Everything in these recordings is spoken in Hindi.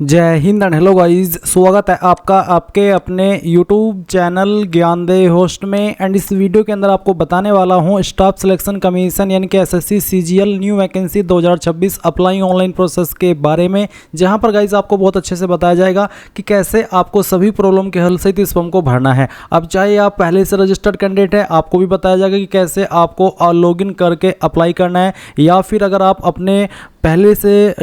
जय हिंद एंड हेलो गाइस, स्वागत है आपका आपके अपने यूट्यूब चैनल ज्ञानदेव होस्ट में। एंड इस वीडियो के अंदर आपको बताने वाला हूं स्टाफ सिलेक्शन कमीशन यानी कि SSC CGL new vacancy 2026 apply online process के बारे में, जहां पर गाइस आपको बहुत अच्छे से बताया जाएगा कि कैसे आपको सभी प्रॉब्लम के हल सहित इस फॉर्म को भरना है। अब चाहे आप पहले से रजिस्टर्ड कैंडिडेट है, आपको भी बताया जाएगा कि कैसे आपको लॉगिन करके अप्लाई करना है, या फिर अगर आप अपने पहले से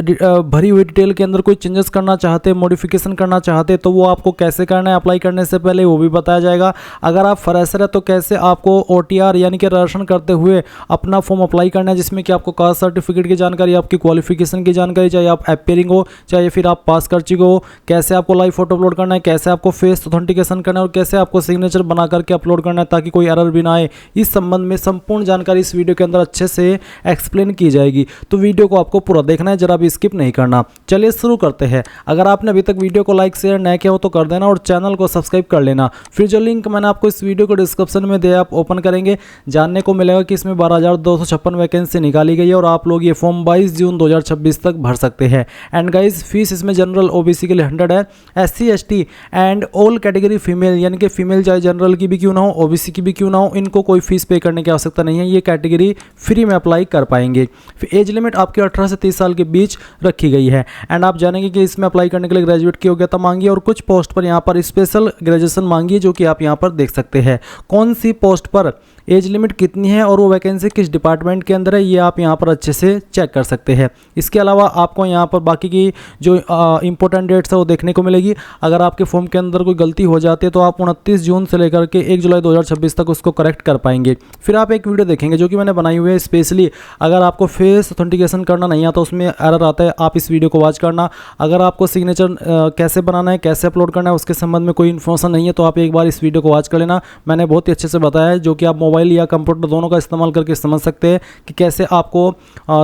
भरी हुई डिटेल के अंदर कोई चेंजेस करना चाहते हैं, मॉडिफिकेशन करना चाहते हैं, तो वो आपको कैसे करना है अप्लाई करने से पहले, वो भी बताया जाएगा। अगर आप फ्रेशर है तो कैसे आपको ओटीआर यानी कि रजिस्ट्रेशन करते हुए अपना फॉर्म अप्लाई करना है, जिसमें कि आपको कास्ट सर्टिफिकेट की जानकारी, आपकी क्वालिफिकेशन की जानकारी, चाहे आप अपीयरिंग हो चाहे फिर आप पास कर चुके हो, कैसे आपको लाइव फोटो अपलोड करना है, कैसे आपको फेस ऑथेंटिकेशन करना है और कैसे आपको सिग्नेचर बना करके अपलोड करना है ताकि कोई एरर भी ना आए। इस संबंध में संपूर्ण जानकारी इस वीडियो के अंदर अच्छे से एक्सप्लेन की जाएगी, तो वीडियो को आपको पूरा देखना है, जरा भी स्किप नहीं करना। चलिए शुरू करते हैं। अगर आपने अभी तक वीडियो को लाइक शेयर नहीं किया हो तो कर देना और चैनल को सब्सक्राइब कर लेना। फिर जो लिंक मैंने आपको इस वीडियो को डिस्क्रिप्शन में दिया, आप ओपन करेंगे, जानने को मिलेगा कि इसमें 12,256 वैकेंसी निकाली गई है और आप लोग ये फॉर्म 22 जून 2026 तक भर सकते हैं। एंड गाइज फीस इसमें जनरल ओबीसी के लिए 100 है, SC ST and all category female यानी कि फीमेल चाहे जनरल की भी क्यों ना हो, ओबीसी की भी क्यों ना हो, इनको कोई फीस पे करने की आवश्यकता नहीं है। ये कैटेगरी फ्री में अप्लाई कर पाएंगे। फिर एज लिमिट आपकी 18 से 30 साल के बीच रखी गई है। एंड आप जानेंगे कि इसमें अप्लाई करने के लिए ग्रेजुएट की योग्यता मांगी है और कुछ पोस्ट पर यहाँ पर स्पेशल ग्रेजुएशन मांगी है, जो कि आप यहाँ पर देख सकते हैं। कौन सी पोस्ट पर एज लिमिट कितनी है और वो वैकेंसी किस डिपार्टमेंट के अंदर है, ये आप यहाँ पर अच्छे से चेक कर सकते हैं। इसके अलावा आपको यहाँ पर बाकी की जो इंपॉर्टेंट डेट्स है वो देखने को मिलेगी। अगर आपके फॉर्म के अंदर कोई गलती हो जाती है तो आप 29 जून से लेकर के 1 जुलाई 2026 तक उसको करेक्ट कर पाएंगे। फिर आप एक वीडियो देखेंगे जो कि मैंने बनाई हुई है स्पेशली, अगर आपको फेस ऑथेंटिकेशन करना नहीं आता, उसमें एरर आता है, आप इस वीडियो को वॉच करना। अगर आपको सिग्नेचर कैसे बनाना है, कैसे अपलोड करना है, उसके संबंध में कोई इन्फॉर्मेशन नहीं है तो आप एक बार इस वीडियो को वॉच कर लेना। मैंने बहुत ही अच्छे से बताया है, जो कि आप मोबाइल या कंप्यूटर दोनों का इस्तेमाल करके समझ सकते हैं कि कैसे आपको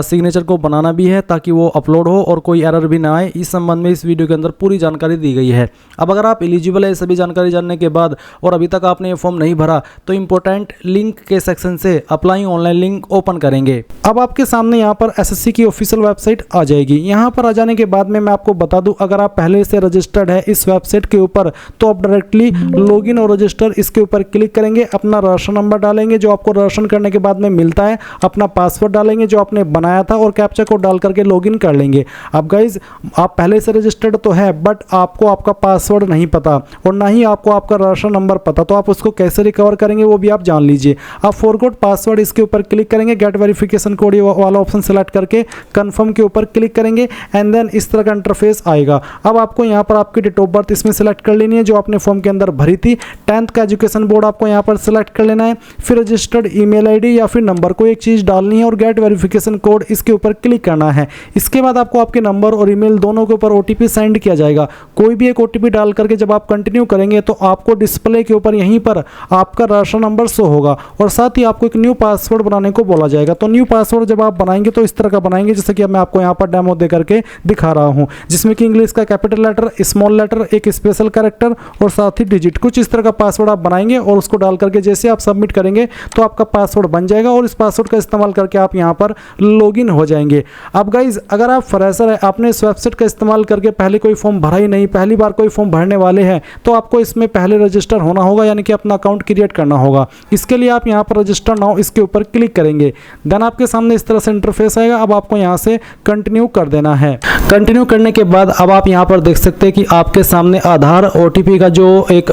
सिग्नेचर को बनाना भी है ताकि वो अपलोड हो और कोई एरर भी ना आए। इस संबंध में इस वीडियो के अंदर पूरी जानकारी दी गई है। अब अगर आप एलिजिबल है सभी जानकारी जानने के बाद और अभी तक आपने ये फॉर्म नहीं भरा तो इंपॉर्टेंट लिंक के सेक्शन से अप्लाई ऑनलाइन लिंक ओपन करेंगे। अब आपके सामने यहाँ पर एसएससी की ऑफिशियल वेबसाइट आ जाएगी। यहाँ पर आ जाने के बाद में मैं आपको बता दूं, अगर आप पहले से रजिस्टर्ड है इस वेबसाइट के ऊपर तो आप डायरेक्टली लॉगिन और रजिस्टर इसके ऊपर क्लिक करेंगे, अपना रजिस्ट्रेशन नंबर डालेंगे जो आपको रजिस्ट्रेशन करने के बाद में मिलता है, अपना पासवर्ड डालेंगे जो आपने बनाया था और कैप्चा कोड डाल करके लॉगिन कर लेंगे। अब गाइज आप पहले से रजिस्टर्ड तो है बट आपको आपका पासवर्ड नहीं पता और ना ही आपको आपका रजिस्ट्रेशन नंबर पता, तो आप उसको कैसे रिकवर करेंगे वो भी आप जान लीजिए। आप फॉरगॉट पासवर्ड इसके ऊपर क्लिक करेंगे, गेट वेरिफिकेशन कोड वाला ऑप्शन सेलेक्ट करके कंफर्म के ऊपर क्लिक करेंगे एंड देन इस तरह का इंटरफेस आएगा। अब आपको यहाँ पर आपकी डेट ऑफ बर्थ इसमें सेलेक्ट कर लेनी है जो आपने फॉर्म के अंदर भरी थी, 10th का एजुकेशन बोर्ड आपको यहाँ पर सेलेक्ट कर लेना है, फिर रजिस्टर्ड ईमेल आईडी या फिर नंबर को एक चीज डालनी है और गेट वेरिफिकेशन कोड इसके ऊपर क्लिक करना है। इसके बाद आपको आपके नंबर और ईमेल दोनों के ऊपर ओटीपी सेंड किया जाएगा। कोई भी एक ओटीपी डाल करके जब आप कंटिन्यू करेंगे तो आपको डिस्प्ले के ऊपर यहीं पर आपका रजिस्ट्रेशन नंबर शो होगा और साथ ही आपको एक न्यू पासवर्ड बनाने को बोला जाएगा। तो न्यू पासवर्ड जब आप बनाएंगे तो इस तरह का बनाएंगे जैसे कि मैं आपको यहाँ पर डेमो दे करके दिखा रहा हूँ, जिसमें कि इंग्लिश का कैपिटल लेटर, स्मॉल लेटर, एक स्पेशल कैरेक्टर और साथ ही डिजिट, कुछ इस तरह का पासवर्ड आप बनाएंगे और उसको डाल करके जैसे आप सबमिट करेंगे तो आपका पासवर्ड बन जाएगा और इस पासवर्ड का इस्तेमाल करके आप यहाँ पर लॉगिन हो जाएंगे। अब गाइज अगर आप फ्रेशर है, आपने इस वेबसाइट का इस्तेमाल करके पहले कोई फॉर्म भरा ही नहीं, पहली बार कोई फॉर्म भरने वाले हैं, तो आपको इसमें पहले रजिस्टर होना होगा यानी कि अपना अकाउंट क्रिएट करना होगा। इसके लिए आप यहाँ पर रजिस्टर नाउ इसके ऊपर क्लिक करेंगे, देन आपके सामने इस तरह से इंटरफेस आएगा। अब आपको यहाँ से कंटिन्यू कर देना है। कंटिन्यू करने के बाद अब आप यहाँ पर देख सकते हैं कि आपके सामने आधार ओटीपी का जो एक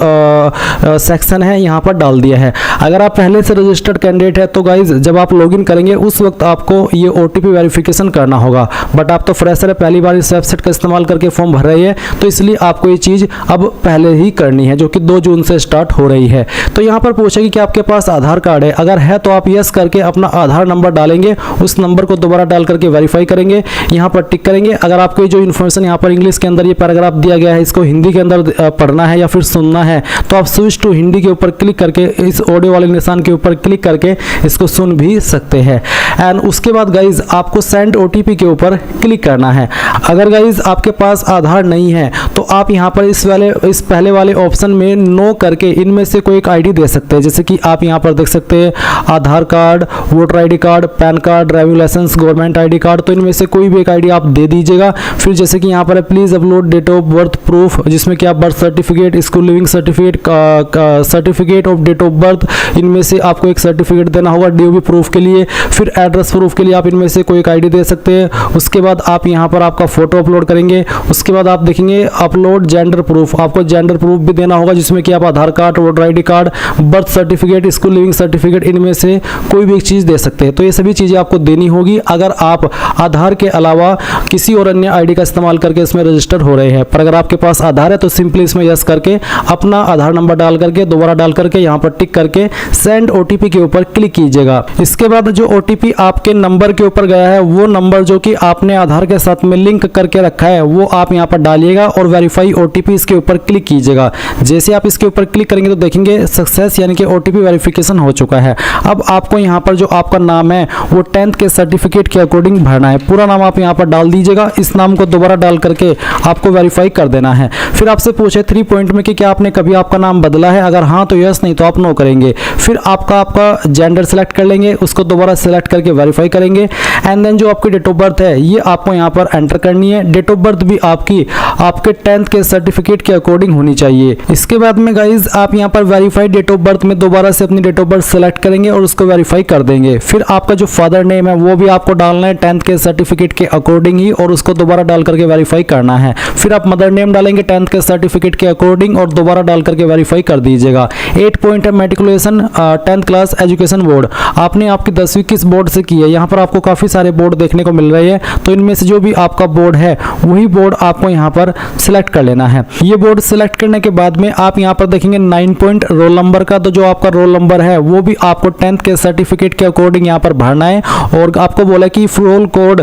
सेक्शन है यहाँ पर डाल दिया है। अगर आप पहले से रजिस्टर्ड कैंडिडेट है तो गाइज जब आप लॉगिन करेंगे उस वक्त आपको ये ओटीपी वेरिफिकेशन करना होगा, बट आप तो फ्रेशर है, पहली बार इस वेबसाइट का इस्तेमाल करके फॉर्म भर रहे हैं तो इसलिए आपको ये चीज़ अब पहले ही करनी है, जो कि 2 जून से स्टार्ट हो रही है। तो यहाँ पर पूछेगी कि आपके पास आधार कार्ड है, अगर है तो आप यस करके अपना आधार नंबर डालेंगे, उस नंबर को दोबारा डाल करके वेरीफाई करेंगे, यहाँ पर टिक करेंगे। अगर आपको जो इन्फॉर्मेशन यहाँ पर इंग्लिश के अंदर ये पैराग्राफ दिया गया है इसको हिंदी के अंदर पढ़ना है या फिर सुनना है तो आप स्विच टू हिंदी के ऊपर क्लिक करके इस ऑडियो वाले निशान के ऊपर क्लिक करके इसको सुन भी सकते हैं। एंड उसके बाद गाइज आपको सेंड ओटीपी के ऊपर क्लिक करना है। अगर गाइज आपके पास आधार नहीं है तो आप यहाँ पर इस पहले वाले ऑप्शन में नो करके इनमें से कोई एक आईडी दे सकते हैं। जैसे कि आप यहाँ पर देख सकते हैं Aadhaar card, voter ID card, PAN card, driving licence, government ID card, तो इनमें से कोई भी एक आईडी आप दे दीजिएगा। फिर जैसे कि यहाँ पर please upload date of birth proof, जिसमें कि आप birth certificate, school leaving certificate of date of birth, इनमें से आपको एक सर्टिफिकेट देना होगा डीओबी प्रूफ के लिए। फिर एड्रेस प्रूफ के लिए आप इनमें से कोई एक आईडी दे सकते हैं। उसके बाद आप यहाँ पर आपका फोटो अपलोड करेंगे। उसके बाद आप देखेंगे अपलोड जेंडर प्रूफ, आपको जेंडर प्रूफ भी देना होगा, जिसमें कि आप Aadhaar card, voter ID card, birth certificate, school leaving certificate, इनमें से कोई भी एक चीज़ दे सकते हैं। तो ये सभी चीज़ें आपको देनी होगी अगर आप आधार के अलावा किसी और अन्य आईडी का इस्तेमाल करके इसमें रजिस्टर हो रहे हैं। पर अगर आपके पास आधार है तो सिंपली इसमें यस करके अपना आधार नंबर डाल करके दोबारा डाल करके यहाँ पर टिक करके सेंड ओटीपी के ऊपर क्लिक कीजिएगा। इसके बाद जो ओटीपी आपके नंबर के ऊपर गया है वो नंबर जो कि आपने आधार के साथ में लिंक करके रखा है वो आप यहाँ पर डालिएगा और वेरीफाई ओटीपी इसके ऊपर क्लिक कीजिएगा। जैसे आप इसके ऊपर क्लिक करेंगे तो देखेंगे सक्सेस यानी कि ओटीपी वेरिफिकेशन हो चुका है। अब आपको यहाँ पर जो आपका नाम है वो 10th के सर्टिफिकेट के अकॉर्डिंग भरना है। पूरा नाम आप यहाँ पर डाल दीजिएगा। इस नाम को दोबारा डाल करके आपको वेरीफाई कर देना है। फिर आपसे पूछे 3 पॉइंट में कि क्या आपने कभी आपका नाम बदला है, अगर हाँ तो यस, नहीं तो आप नो करेंगे। फिर आपका जेंडर सेलेक्ट कर लेंगे, उसको दोबारा सेलेक्ट करके वेरीफाई करेंगे। एंड देन जो आपकी डेट ऑफ बर्थ है ये आपको यहाँ पर एंटर करनी है। डेट ऑफ बर्थ भी आपके 10th के सर्टिफिकेट के अकॉर्डिंग होनी चाहिए। इसके बाद में गाइज आप यहाँ पर वेरीफाइड डेट ऑफ बर्थ में दोबारा से अपनी डेट ऑफ बर्थ सेलेक्ट करेंगे और उसको वेरीफाई कर देंगे। फिर आपका जो फादर नेम है वो भी आपको डालना है 10th के सर्टिफिकेट के अकॉर्डिंग ही और उसको दोबारा डाल करके वेरीफाई करना है। फिर आप मदर नेम डालेंगे 10th के सर्टिफिकेट के अकॉर्डिंग और दोबारा डाल करके वेरीफाई कर दीजिएगा। 8 पॉइंट है matriculation 10th class education board, आपने आपकी 10वीं किस बोर्ड से की है। यहाँ पर आपको काफ़ी सारे बोर्ड देखने को मिल रहे हैं, तो इनमें से जो भी आपका बोर्ड है वही बोर्ड आपको यहाँ पर सिलेक्ट कर लेना है। ये बोर्ड सिलेक्ट करने के बाद में आप यहाँ पर देखेंगे 9 पॉइंट रोल नंबर का, तो जो आपका रोल नंबर है वो भी आपको 10th के सर्टिफिकेट के अकॉर्डिंग यहाँ पर भरना है। और आपको बोला कि roll code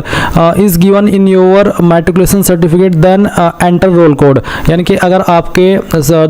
is given in your matriculation certificate then enter roll code, यानी कि अगर आपके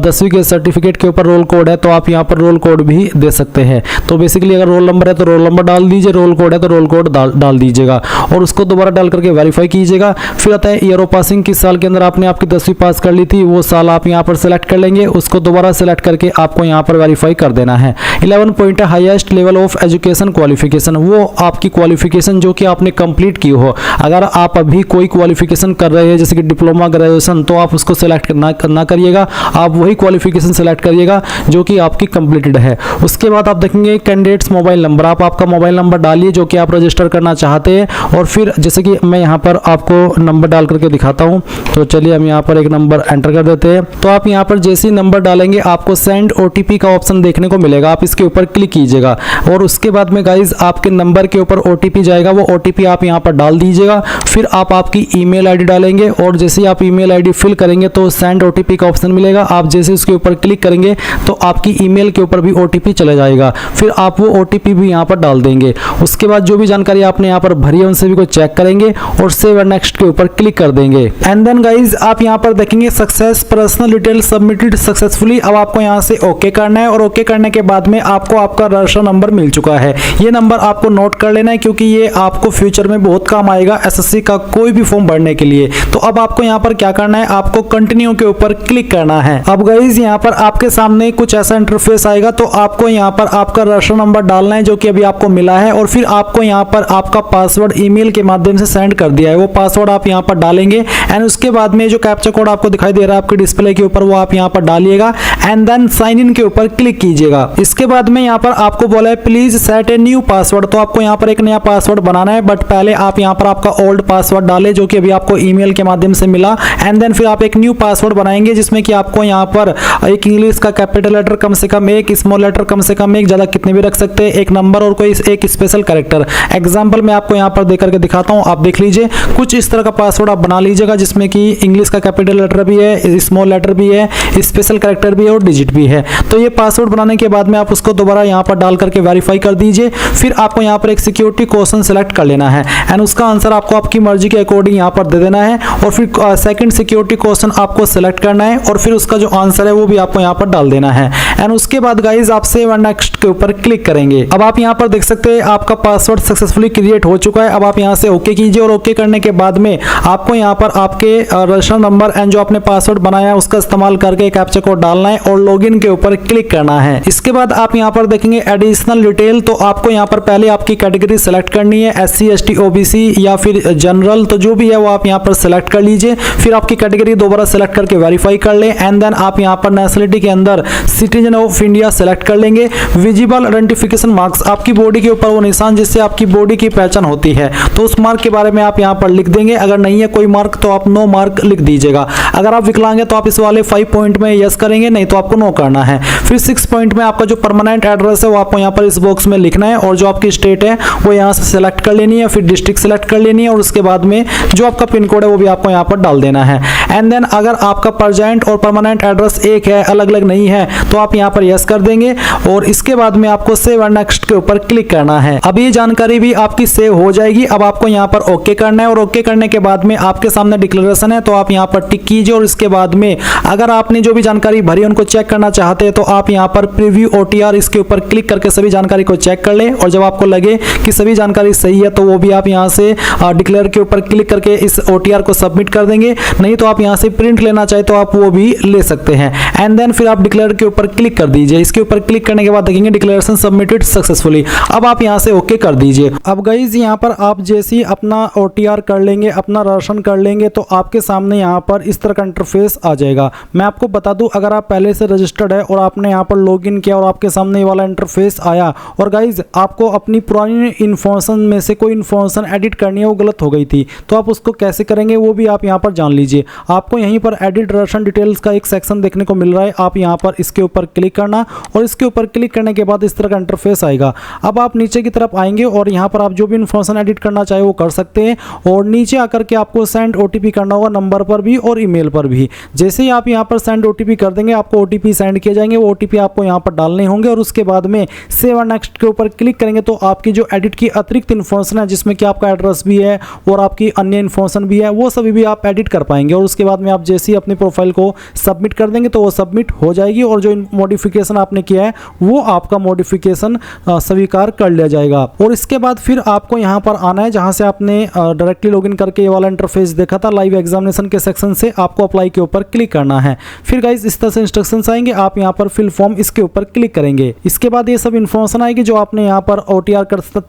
10वीं के सर्टिफिकेट के ऊपर रोल कोड है तो आप यहाँ पर रोल कोड भी दे सकते हैं। तो बेसिकली अगर रोल नंबर है तो रोल नंबर डाल दीजिए, रोल कोड है तो रोल कोड डाल दीजिएगा और उसको दोबारा डाल करके वेरीफाई कीजिएगा। फिर आता है ईयर ऑफ पासिंग, किस साल के अंदर आपने आपकी 10वीं पास कर ली थी, वो साल आप यहाँ पर सेलेक्ट कर लेंगे, उसको दोबारा सेलेक्ट करके आपको यहाँ पर वेरीफाई कर देना है। 11 पॉइंट है highest level of education qualification, वो आपकी क्वालिफिकेशन जो कि आपने कंप्लीट की हो। अगर आप अभी कोई क्वालिफिकेशन कर रहे हैं जैसे कि डिप्लोमा, ग्रेजुएशन, तो आप उसको सेलेक्ट ना करिएगा, आप वही क्वालिफिकेशन सेलेक्ट करिएगा जो कि आपकी कंप्लीटेड है। उसके बाद आप देखेंगे कैंडिडेट्स मोबाइल नंबर, आप आपका मोबाइल नंबर डालिए जो कि आप रजिस्टर करना चाहते हैं। और फिर जैसे कि मैं यहाँ पर आपको नंबर डाल करके दिखाता हूँ, तो चलिए हम यहाँ पर एक नंबर एंटर कर देते हैं। तो आप यहाँ पर जैसे ही नंबर डालेंगे आपको सेंड ओटीपी का ऑप्शन देखने को मिलेगा, आप इसके ऊपर क्लिक कीजिएगा और उसके बाद में गाइज आपके नंबर के ऊपर ओटीपी जाएगा, वो ओटीपी आप यहाँ पर डाल दीजिएगा। फिर आप आपकी ईमेल आईडी डालेंगे और जैसे ही आप ईमेल आईडी फिल करेंगे तो सेंड ओटीपी का ऑप्शन मिलेगा, आप जैसे उसके ऊपर क्लिक करेंगे तो आपकी ईमेल के ऊपर भी ओटीपी चला जाएगा। फिर आप वो ओटीपी भी यहाँ पर डाल देंगे। उसके बाद जो भी जानकारी आपने यहाँ पर भरी है उन सभी को चेक करेंगे और सेव एंड नेक्स्ट के ऊपर क्लिक कर देंगे। एंड देन गाइज आप यहाँ पर देखेंगे success personal detail submitted successfully. अब आपको यहाँ से ओके करना है और ओके करने के बाद में आपको आपका रजिस्टर नंबर मिल चुका है। ये नंबर आपको नोट कर लेना है क्योंकि ये आपको फ्यूचर में बहुत काम आएगा एसएससी का कोई भी फॉर्म भरने के लिए। तो अब आपको यहाँ पर क्या करना है, आपको कंटिन्यू के ऊपर क्लिक करना है। अब गाइज यहाँ पर आपके सामने कुछ ऐसा इंटरफेस आएगा, तो आपको यहाँ पर आपका रजिस्टर नंबर डालना है जो कि अभी आपको मिला है और फिर आपको यहाँ पर आपका पासवर्ड ईमेल के माध्यम से सेंड कर दिया है, वो पासवर्ड आप यहाँ पर डालेंगे। एंड उसके बाद में जो कैप्चा कोड आपको दिखाई दे रहा है आपके डिस्प्ले के ऊपर, वो आप यहाँ पर डालिएगा एंड देन साइन इन के ऊपर क्लिक कीजिएगा। इसके बाद में यहाँ पर आपको बोला है please set a new password, तो आपको यहाँ पर एक नया पासवर्ड बनाना है, बट पहले आप यहाँ पर आपका ओल्ड पासवर्ड डालें जो कि अभी आपको ईमेल के माध्यम से मिला। एंड देन फिर आप एक न्यू पासवर्ड बनाएंगे जिसमें कि आपको यहाँ पर एक इंग्लिश का कैपिटल लेटर कम से कम एक, स्मॉल लेटर कम से कम एक, ज्यादा कितने भी रख सकते हैं, एक नंबर और कोई एक स्पेशल कैरेक्टर। एग्जाम्पल मैं आपको यहाँ पर देकर के दिखाता हूँ, आप देख लीजिए। कुछ इस तरह का पासवर्ड आप बना लीजिएगा जिसमें कि इंग्लिश का कैपिटल लेटर भी है, स्मॉल लेटर भी है, स्पेशल कैरेक्टर भी है और डिजिट भी है। तो ये पासवर्ड बनाने के बाद में आप उसको दोबारा यहाँ पर डाल करके वेरीफाई कर दीजिए। फिर आपको यहाँ पर एक सिक्योरिटी क्वेश्चन सेलेक्ट कर लेना है एंड उसका आंसर आपको आपकी मर्जी के अकॉर्डिंग यहाँ पर दे देना है और फिर सेकंड सिक्योरिटी क्वेश्चन आपको सेलेक्ट करना है और फिर उसका जो आंसर है वो भी आपको यहाँ पर डाल देना है। एंड उसके बाद गाइज आप सेव एंड नेक्स्ट के ऊपर क्लिक करेंगे। अब आप यहाँ पर देख सकते हैं आपका पासवर्ड सक्सेसफुली क्रिएट हो चुका है। अब आप यहाँ से ओके कीजिए और ओके करने के बाद में आपको यहाँ पर आपके रजिस्टर नंबर एंड जो आपने पासवर्ड बनाया है उसका इस्तेमाल करके कैप्चा कोड डालना है और लॉगिन के ऊपर क्लिक करना है। इसके बाद आप यहाँ पर देखेंगे एडिशनल डिटेल, तो आपको यहाँ पर पहले आपकी कैटेगरी सेलेक्ट करनी है, SC ST OBC या फिर जनरल, तो जो भी है वो आप यहाँ पर सेलेक्ट कर लीजिए। फिर आपकी कैटेगरी दोबारा सेलेक्ट करके वेरीफाई कर ले एंड देन आप यहाँ पर नेशनलिटी के अंदर सिटीजन ऑफ इंडिया सेलेक्ट कर लेंगे। विजिबल आइडेंटिफिकेशन मार्क्स, आपकी बॉडी के ऊपर वो निशान जिससे आपकी बॉडी की पहचान होती है, तो उस मार्क के बारे में आप यहाँ पर लिख देंगे। अगर नहीं है कोई मार्क तो आप नो मार्क लिख दीजिएगा। अगर आप विकलांग है तो आप इस वाले 5 पॉइंट में यस करेंगे, नहीं तो आपको नो करना है। फिर 6 पॉइंट में आपका जो परमानेंट एड्रेस है वो आपको यहाँ पर इस बॉक्स में लिखना है और जो आपकी स्टेट है वो यहाँ से सेलेक्ट कर लेनी है, फिर डिस्ट्रिक्ट सेलेक्ट कर लेनी है और उसके बाद में जो आपका पिन कोड है वो भी आपको यहाँ पर डाल देना है। एंड देन अगर आपका प्रेजेंट और परमानेंट एड्रेस एक है, अलग अलग नहीं है, तो आप यहाँ पर यस कर देंगे और इसके बाद में आपको सेव एंड नेक्स्ट के ऊपर क्लिक करना है। अब ये जानकारी भी आपकी सेव हो जाएगी। अब आपको यहाँ पर ओके करना है और ओके करने के बाद में आपके सामने डिक्लेरेशन है तो आप यहाँ पर टिक कीजिए और इसके बाद में अगर आपने जो भी जानकारी भरी उनको चेक करना चाहते हैं तो आप यहाँ पर प्रीव्यू OTR इसके ऊपर क्लिक करके सभी जानकारी को चेक कर ले और जब आपको लगे कि सभी जानकारी सही है तो वो भी आप यहाँ से डिक्लेयर के ऊपर क्लिक करके इस OTR को सबमिट कर देंगे। नहीं तो आप यहाँ से प्रिंट लेना चाहे तो आप वो भी ले सकते हैं। एंड देन फिर आप डिक्लेयर के ऊपर क्लिक कर दीजिए। इसके ऊपर क्लिक करने के बाद देखेंगे डिक्लेरेशन सबमिटेड सक्सेसफुली। अब आप यहाँ से ओके कर दीजिए। अब गाइज यहाँ पर आप जैसे ही अपना OTR कर लेंगे, अपना रजिस्ट्रेशन कर लेंगे तो आपके सामने यहाँ पर इस तरह का इंटरफेस आ जाएगा। मैं आपको बता दूं अगर आप पहले से रजिस्टर्ड है और आपने यहाँ पर लॉगिन किया और आपके सामने ये वाला इंटरफेस आया और गाइज आपको अपनी पुरानी इन्फॉर्मेशन में से कोई इन्फॉर्मेशन एडिट करनी है वो गलत हो गई थी तो आप उसको कैसे करेंगे वो भी आप यहाँ पर जान लीजिए। आपको यहीं पर एडिट रजिस्ट्रेशन डिटेल्स का एक सेक्शन देखने को मिल रहा है, आप यहाँ पर इसके ऊपर क्लिक करना और इसके ऊपर क्लिक करने के बाद इस तरह का इंटरफेस आएगा। अब आप नीचे की तरफ आएंगे और यहाँ पर आप जो भी इन्फॉर्मेशन एडिट करना चाहे वो कर सकते हैं और नीचे आकर के आपको सेंड OTP करना होगा नंबर पर भी और ईमेल पर भी। जैसे ही आप यहाँ पर सेंड OTP कर देंगे आपको OTP सेंड किए जाएंगे, वो OTP आपको यहाँ पर डालने होंगे और उसके बाद में सेव एंड नेक्स्ट के ऊपर क्लिक करेंगे तो आपकी जो एडिट की अतिरिक्त इन्फॉर्मेशन है जिसमें कि आपका एड्रेस भी है और आपकी अन्य इन्फॉर्मेशन भी है वो सभी भी आप एडिट कर पाएंगे और उसके बाद में आप जैसे ही अपनी प्रोफाइल को सबमिट कर देंगे तो वो सबमिट हो जाएगी और जो मॉडिफिकेशन आपने किया है वो आपका मॉडिफिकेशन स्वीकार कर लिया जाएगा। और इसके बाद फिर आपको यहाँ पर आना है जहाँ से आपने डायरेक्टली लॉगिन करके ये वाला इंटरफेस देखा था लाइव एग्जामिनेशन के सेक्शन से, आपको अप्लाई के ऊपर क्लिक करना है। फिर गाइस इस तरह से इंस्ट्रक्शंस आएंगे, आप यहाँ पर फिल फॉर्म इसके ऊपर क्लिक करेंगे। इसके बाद ये सब इन्फॉर्मेशन आएगी जो आपने यहाँ पर OTR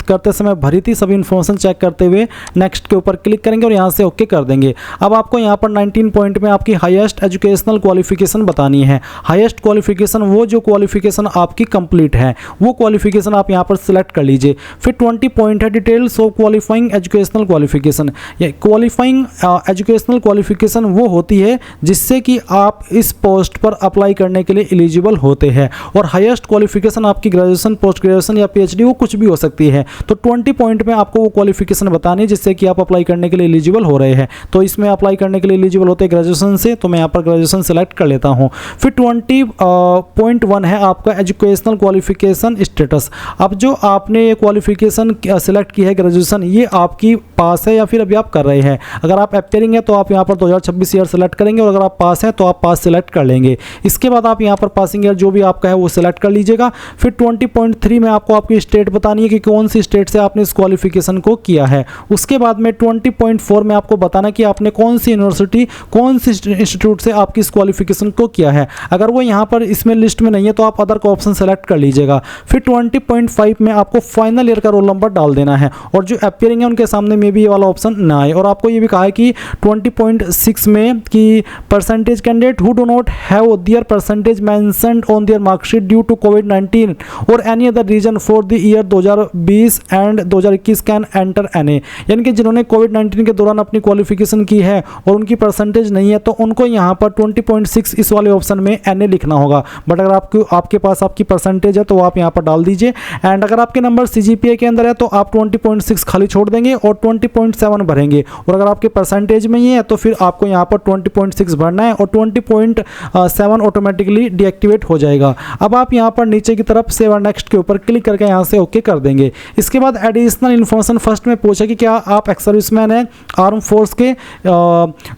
करते समय भरी थी, सभी इन्फॉर्मेशन चेक करते हुए नेक्स्ट के ऊपर क्लिक करेंगे और यहाँ से ओके कर देंगे। अब आपको यहाँ पर 19 पॉइंट में आपकी हाईएस्ट एजुकेशनल क्वालिफिकेशन बतानी है। हाईएस्ट क्वालिफिकेशन वो जो क्वालिफिकेशन आपकी कंप्लीट है वो क्वालिफिकेशन आप यहाँ पर सिलेक्ट कर लीजिए। फिर 20 पॉइंट है details of qualifying educational qualification. Qualifying educational qualification वो होती है जिससे कि आप इस पोस्ट पर अप्लाई करने के लिए एलिजिबल होते हैं और हाईएस्ट क्वालिफिकेशन आपकी ग्रेजुएशन, पोस्ट ग्रेजुएशन या PhD वो कुछ भी हो सकती है। तो 20 पॉइंट में आपको वो क्वालिफिकेशन बतानी है जिससे कि आप अप्लाई करने के लिए एलिजिबल हो रहे हैं। तो इसमें अप्लाई करने के लिए एलिजिबल होते हैं ग्रेजुएशन से, तो मैं यहाँ पर ग्रेजुएशन सेलेक्ट कर लेता हूँ। फिर 20.1 है आपका एजुकेशनल क्वालिफिकेशन स्टेटस। अब जो आपने ये क्वालिफिकेशन सेलेक्ट की है ग्रेजुएशन, ये आपकी पास है या फिर अभी आप कर रहे हैं। अगर आप एपियरिंग है तो आप यहाँ पर 2026 ईयर सेलेक्ट करेंगे और अगर आप पास हैं तो आप पास सेलेक्ट कर लेंगे। इसके बाद आप यहाँ पर पासिंग ईयर जो भी आपका है वो सेलेक्ट कर लीजिएगा। फिर 20.3 में आपको आपकी स्टेट बतानी है कि कौन सी स्टेट से आपने इस क्वालिफिकेशन को किया है। उसके बाद में 20.4 में आपको बताना कि आपने कौन सी यूनिवर्सिटी, कौन सी इंस्टीट्यूट से आपकी इस क्वालिफिकेशन को किया है। अगर वो यहाँ पर इसमें लिस्ट में नहीं है तो आप अदर का ऑप्शन सेलेक्ट कर लीजिएगा। फिर 20.5 में आपको फाइनल ईयर का रोल नंबर डाल देना है और जो एपियरिंग है उनके सामने में भी ये वाला ऑप्शन ना आए। और आपको ये भी कहा है कि 20.6 में कि percentage candidate who do not have their percentage mentioned on their marksheet due to कोविड-19 और any other reason for the year 2020 and 2021 can enter NA। यानी कि जिन्होंने कोविड-19 के दौरान अपनी क्वालिफिकेशन की है और उनकी परसेंटेज नहीं है तो उनको यहाँ पर 20.6 इस वाले ऑप्शन में NA लिखना होगा। बट अगर आपके पास आपकी परसेंटेज है तो आप यहाँ पर डाल दीजिए। एंड अगर आपके नंबर CGPA के अंदर है तो आप 20.6 खाली छोड़ देंगे और 20.7 भरेंगे। और अगर आपके परसेंटेज में ही है तो फिर आपको यहाँ पर 20.6 भरना है और 20.7 ऑटोमेटिकली डीएक्टिवेट हो जाएगा। अब आप यहाँ पर नीचे की तरफ सेव एंड नेक्स्ट के ऊपर क्लिक करके यहाँ से ओके कर देंगे। इसके बाद एडिशनल इन्फॉर्मेशन फर्स्ट में पूछा कि क्या आप एक्स सर्विसमैन हैं आर्म फोर्स के,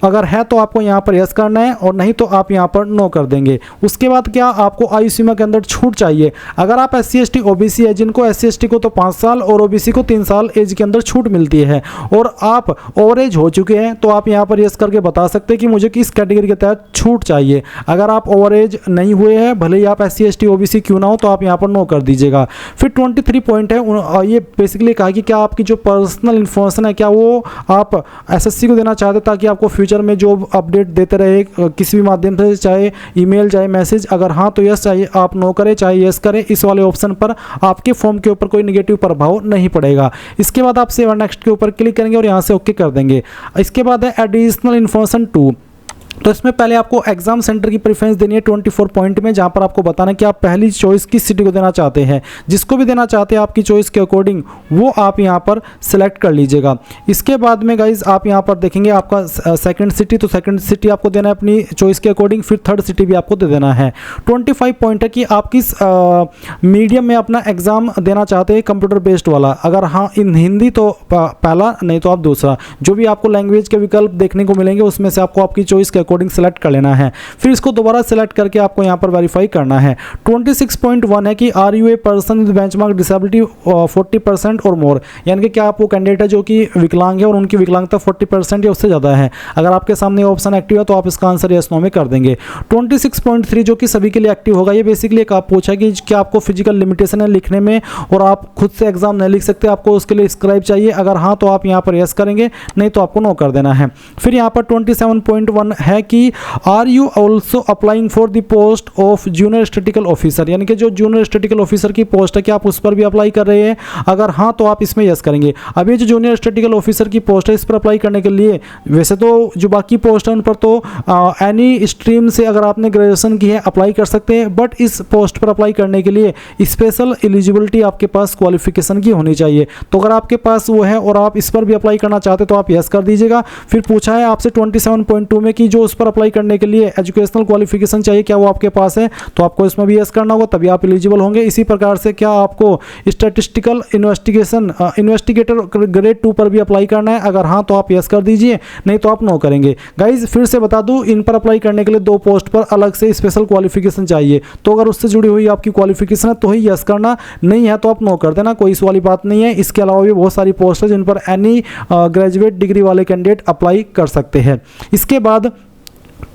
अगर है तो आपको यहाँ पर यस करना है और नहीं तो आप यहाँ पर नो कर देंगे। उसके बाद क्या आपको आयु सीमा के अंदर छूट चाहिए। अगर आप SC ST OBC है, जिनको SC ST को तो 5 साल और OBC को 3 साल एज के अंदर छूट मिलती है, और आप ओवर एज हो चुके हैं तो आप यहाँ पर यस करके बता सकते हैं कि मुझे किस कैटेगरी के तहत छूट चाहिए। अगर आप ओवर एज नहीं हुए हैं, भले ही आप SC ST OBC क्यों ना हो, तो आप यहाँ पर नो कर दीजिएगा। फिर 23 पॉइंट है, ये बेसिकली कहा कि क्या आपकी जो पर्सनल इन्फॉर्मेशन है क्या वो आप SSC को देना चाहते हैं ताकि आपको फ्यूचर में जो अपडेट देते रहे किसी भी माध्यम से, चाहे ईमेल चाहे मैसेज। अगर हाँ तो यस, चाहिए आप नो करें चाहे यस करें, इस वाले ऑप्शन पर आपके फॉर्म के ऊपर कोई नेगेटिव प्रभाव नहीं पड़ेगा। इसके बाद आप सेव नेक्स्ट के ऊपर क्लिक करेंगे और यहाँ से ओके कर देंगे। इसके बाद है एडिशनल इन्फॉर्मेशन 2। तो इसमें पहले आपको एग्जाम सेंटर की प्रेफरेंस देनी है 24 पॉइंट में, जहां पर आपको बताना है कि आप पहली चॉइस किस सिटी को देना चाहते हैं। जिसको भी देना चाहते हैं आपकी चॉइस के अकॉर्डिंग वो आप यहां पर सिलेक्ट कर लीजिएगा। इसके बाद में गाइज आप यहां पर देखेंगे आपका सेकंड सिटी, तो सेकंड सिटी आपको देना है अपनी चॉइस के अकॉर्डिंग। फिर थर्ड सिटी भी आपको दे देना है। 25 पॉइंट है कि आप किस मीडियम में अपना एग्जाम देना चाहते हैं, कंप्यूटर बेस्ड वाला। अगर हाँ इन हिंदी तो पहला, नहीं तो आप दूसरा। जो भी आपको लैंग्वेज के विकल्प देखने को मिलेंगे उसमें से आपको आपकी चॉइस के अकॉर्डिंग सेलेक्ट कर लेना है। फिर इसको दोबारा सेलेक्ट करके आपको यहां पर वेरीफाई करना है। 26.1 है कि are you a person with benchmark disability 40% और मोर, यानी कि क्या आप वो कैंडिडेट है जो कि विकलांग है और उनकी विकलांगता 40% या उससे ज़्यादा है। अगर आपके सामने ऑप्शन एक्टिव है तो आप इसका आंसर यस नो में कर देंगे। 26.3 जो कि सभी के लिए एक्टिव होगा, ये बेसिकली एक आप पूछा कि क्या आपको फिजिकल लिमिटेशन है लिखने में और आप खुद से एग्जाम नहीं लिख सकते, आपको उसके लिए स्क्राइब चाहिए। अगर हाँ तो आप यहाँ पर यस करेंगे, नहीं तो आपको नो कर देना है। फिर यहाँ पर 27.1 है कि are you also applying for the post of junior statistical officer, यानी कि जो जूनियर स्टैटिस्टिकल ऑफिसर की पोस्ट है क्या आप उस पर भी अप्लाई कर रहे हैं। अगर हाँ तो आप इसमें यस करेंगे। अब ये जो जूनियर स्टैटिस्टिकल ऑफिसर की पोस्ट है इस पर अप्लाई करने के लिए, वैसे तो जो बाकी पोस्ट है उन पर तो एनी स्ट्रीम से अगर आपने ग्रेजुएशन की है अप्लाई कर सकते हैं, बट इस पोस्ट पर अप्लाई करने के लिए स्पेशल एलिजिबिलिटी आपके पास क्वालिफिकेशन की होनी चाहिए। तो अगर आपके पास वो है और आप इस पर भी अप्लाई करना चाहते हैं तो आप यस कर दीजिएगा। फिर पूछा है आपसे 27.2 में कि जो उस पर अप्लाई करने के लिए एजुकेशनल क्वालिफिकेशन चाहिए क्या वो आपके पास है, तो आपको इसमें भी यस करना होगा, तभी आप एलिजिबल होंगे। इसी प्रकार से क्या आपको स्टैटिस्टिकल इन्वेस्टिगेटर ग्रेड 2 पर भी अप्लाई करना है, अगर हाँ तो आप यस कर दीजिए, नहीं तो आप नो करेंगे। गाइज फिर से बता दूं, इन पर अप्लाई करने के लिए 2 पोस्ट पर अलग से स्पेशल क्वालिफिकेशन चाहिए। तो अगर उससे जुड़ी हुई आपकी क्वालिफिकेशन है तो ही यस करना, नहीं है तो आप नो कर देना, कोई इस वाली बात नहीं है। इसके अलावा भी बहुत सारी पोस्ट है जिन पर एनी ग्रेजुएट डिग्री वाले कैंडिडेट अप्लाई कर सकते हैं। इसके बाद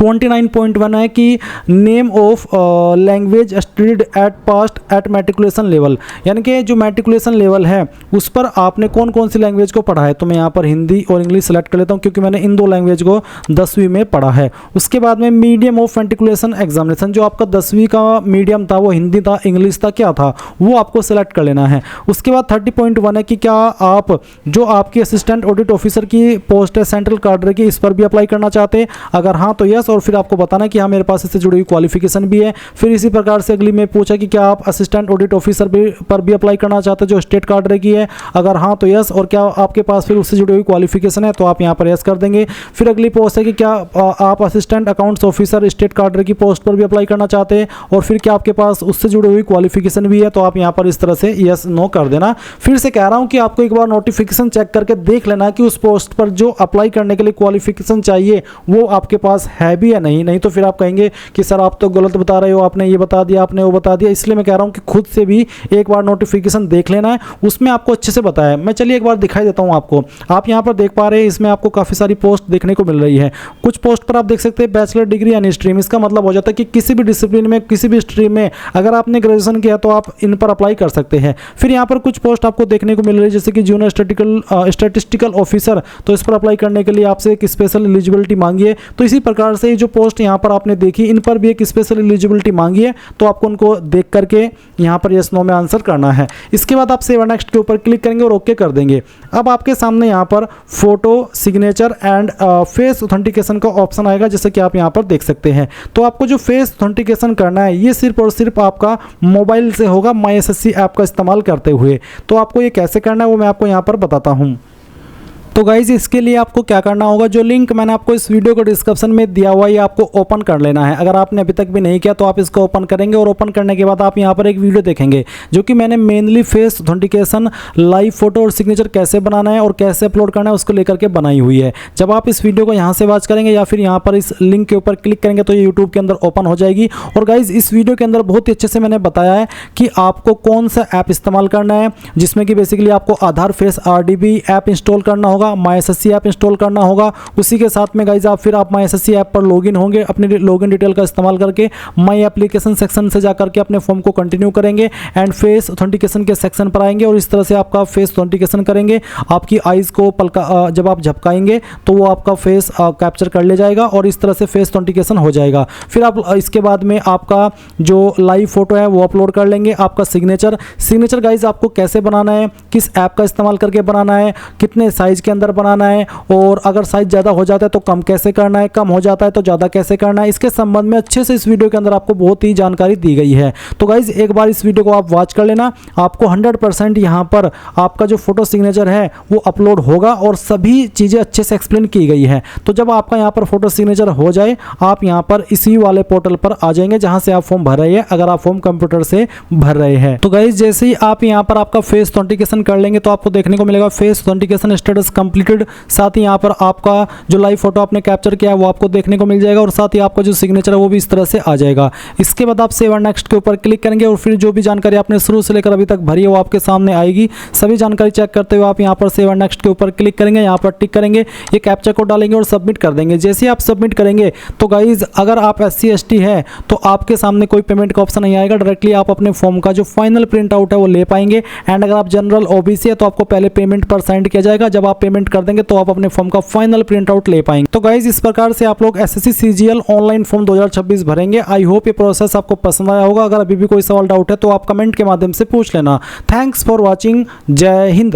29.1 है कि name of language studied at passed at matriculation level, यानी कि जो मैट्रिकुलेशन लेवल है उस पर आपने कौन कौन सी लैंग्वेज को पढ़ा है। तो मैं यहाँ पर हिंदी और इंग्लिश सेलेक्ट कर लेता हूँ क्योंकि मैंने इन 2 लैंग्वेज को 10वीं में पढ़ा है। उसके बाद में मीडियम ऑफ मैट्रिकुलेशन एग्जामिनेशन, जो आपका 10वीं का मीडियम था वो हिंदी था, इंग्लिश था, क्या था वो आपको सेलेक्ट कर लेना है। उसके बाद 30.1 है कि क्या आप जो आपकी असिस्टेंट ऑडिट ऑफिसर की पोस्ट है सेंट्रल कार्डर की, इस पर भी अप्लाई करना चाहते हैं। अगर हाँ तो यस, और फिर आपको बताना कि हाँ मेरे पास इससे जुड़ी हुई क्वालिफिकेशन भी है। फिर इसी प्रकार से अगली में पूछा कि क्या आप असिस्टेंट ऑडिट ऑफिसर पर भी अप्लाई करना चाहते हैं जो स्टेट कार्डर की है। अगर हाँ तो यस, और क्या आपके पास फिर उससे जुड़ी हुई क्वालिफिकेशन है तो आप यहाँ पर यस कर देंगे। फिर अगली पोस्ट है कि क्या आप असिस्टेंट अकाउंट्स ऑफिसर स्टेट कार्डर की पोस्ट पर भी अप्लाई करना चाहते हैं, और फिर क्या आपके पास उससे जुड़ी हुई क्वालिफिकेशन भी है, तो आप यहाँ पर इस तरह से यस नो कर देना। फिर से कह रहा हूँ कि आपको एक बार नोटिफिकेशन चेक करके देख लेना कि उस पोस्ट पर जो अप्लाई करने के लिए क्वालिफिकेशन चाहिए वो आपके पास है भी या नहीं तो फिर आप कहेंगे कि सर आप तो गलत बता रहे हो, आपने ये बता दिया, आपने वो बता दिया। इसलिए मैं कह रहा हूं कि खुद से भी एक बार नोटिफिकेशन देख लेना है, उसमें आपको अच्छे से बताया। मैं चलिए एक बार दिखाई देता हूं आपको। आप यहां पर देख पा रहे हैं इसमें आपको काफ़ी सारी पोस्ट देखने को मिल रही है। कुछ पोस्ट पर आप देख सकते हैं बैचलर डिग्री एनी स्ट्रीम, इसका मतलब हो जाता है कि किसी भी डिसिप्लिन में किसी भी स्ट्रीम में अगर आपने ग्रेजुएशन किया तो आप इन पर अप्लाई कर सकते हैं। फिर यहाँ पर कुछ पोस्ट आपको देखने को मिल रही है जैसे कि जूनियर स्टैटिस्टिकल ऑफिसर, तो इस पर अप्लाई करने के लिए आपसे एक स्पेशल एलिजिबिलिटी मांगी है। तो इसी प्रकार से जो पोस्ट यहाँ पर आपने देखी इन पर भी एक स्पेशल एलिजिबिलिटी मांगी है, तो आपको उनको देख करके यहाँ पर यस नो में आंसर करना है। इसके बाद आप सेव नेक्स्ट के ऊपर क्लिक करेंगे और ओके कर देंगे। अब आपके सामने यहाँ पर photo signature and face authentication का ऑप्शन आएगा जैसे कि आप यहाँ पर देख सकते हैं। तो आपको जो फेस ऑथेंटिकेशन करना है ये सिर्फ और सिर्फ आपका मोबाइल से होगा MySSC ऐप का इस्तेमाल करते हुए। तो आपको ये कैसे करना है वो मैं आपको यहाँ पर बताता हूँ। तो गाइज इसके लिए आपको क्या करना होगा, जो लिंक मैंने आपको इस वीडियो को डिस्क्रिप्शन में दिया हुआ है आपको ओपन कर लेना है। अगर आपने अभी तक भी नहीं किया तो आप इसको ओपन करेंगे और ओपन करने के बाद आप यहाँ पर एक वीडियो देखेंगे जो कि मैंने mainly face authentication, live photo और सिग्नेचर कैसे बनाना है और कैसे अपलोड करना है उसको लेकर के बनाई हुई है। जब आप इस वीडियो को यहाँ से वॉच करेंगे या फिर यहाँ पर इस लिंक के ऊपर क्लिक करेंगे तो ये यूट्यूब के अंदर ओपन हो जाएगी। और गाइज इस वीडियो के अंदर बहुत ही अच्छे से मैंने बताया है कि आपको कौन सा ऐप इस्तेमाल करना है, जिसमें कि बेसिकली आपको आधार फेस RDB ऐप इंस्टॉल करना होगा, MySSC ऐप इंस्टॉल करना होगा। उसी के साथ में गाइज आप फिर आप MySSC ऐप पर लॉगिन होंगे, अपने लॉगिन डिटेल का इस्तेमाल करके माई एप्लीकेशन सेक्शन से जाकर के अपने फॉर्म को कंटिन्यू करेंगे एंड फेस ऑथेंटिकेशन के सेक्शन पर आएंगे और इस तरह से आपका फेस ऑथेंटिकेशन करेंगे। आपकी आईज को पलका जब आप झपकाएंगे तो वो आपका फेस कैप्चर कर ले जाएगा और इस तरह से फेस ऑथेंटिकेशन हो जाएगा। फिर आप इसके बाद में आपका जो लाइव फोटो है वो अपलोड कर लेंगे। आपका सिग्नेचर गाइज आपको कैसे बनाना है, किस ऐप का इस्तेमाल करके बनाना है, कितने साइज के अंदर बनाना है और अगर साइज ज़्यादा हो जाता है तो कम कैसे करना है, कम हो जाता है तो ज़्यादा कैसे करना है, इसके संबंध में अच्छे से इस वीडियो के अंदर आपको बहुत ही जानकारी दी गई है। तो गाइज एक बार इस वीडियो को आप वॉच कर लेना, आपको 100% यहाँ पर आपका जो फोटो सिग्नेचर है वो अपलोड होगा और सभी चीज़ें अच्छे से एक्सप्लेन की गई है। तो जब आपका यहाँ पर फोटो सिग्नेचर हो जाए आप यहाँ पर इसी वाले पोर्टल पर आ जाएंगे जहाँ से आप फॉर्म भर रहे हैं, अगर आप फॉर्म कंप्यूटर से भर रहे हैं। तो गाइज जैसे ही आप यहाँ पर आपका फेस ऑथेंटिकेशन कर लेंगे तो आपको देखने को मिलेगा फेस ऑथेंटिकेशन स्टेटस कंप्लीटेड। साथ ही यहाँ पर आपका जो लाइव फोटो आपने कैप्चर किया है वो आपको देखने को मिल जाएगा और साथ ही आपका जो सिग्नेचर है वो भी इस तरह से आ जाएगा। इसके बाद आप सेव एंड नेक्स्ट के ऊपर क्लिक करेंगे और फिर जो भी जानकारी आपने शुरू से लेकर अभी तक भरी है वो आपके सामने आएगी। सभी जानकारी चेक करते हुए आप यहाँ पर सेव एंड नेक्स्ट के ऊपर क्लिक करेंगे, यहाँ पर टिक करेंगे, ये कैप्चा कोड डालेंगे और सबमिट कर देंगे। जैसे आप सबमिट करेंगे तो गाइज अगर आप SC ST है तो आपके सामने कोई पेमेंट का ऑप्शन नहीं आएगा, डायरेक्टली आप अपने फॉर्म का जो फाइनल प्रिंट आउट है वो ले पाएंगे। एंड अगर आप जनरल OBC है तो आपको पहले पेमेंट पर सेंड किया जाएगा, जब आप पेमेंट कर देंगे तो आप अपने फॉर्म का फाइनल प्रिंट आउट ले पाएंगे। तो गाइज इस प्रकार से आप लोग SSC CGL ऑनलाइन फॉर्म 2026 भरेंगे। आई होप ये प्रोसेस आपको पसंद आया होगा। अगर अभी भी कोई सवाल डाउट है तो आप कमेंट के माध्यम से पूछ लेना। Thanks for watching. जय हिंद।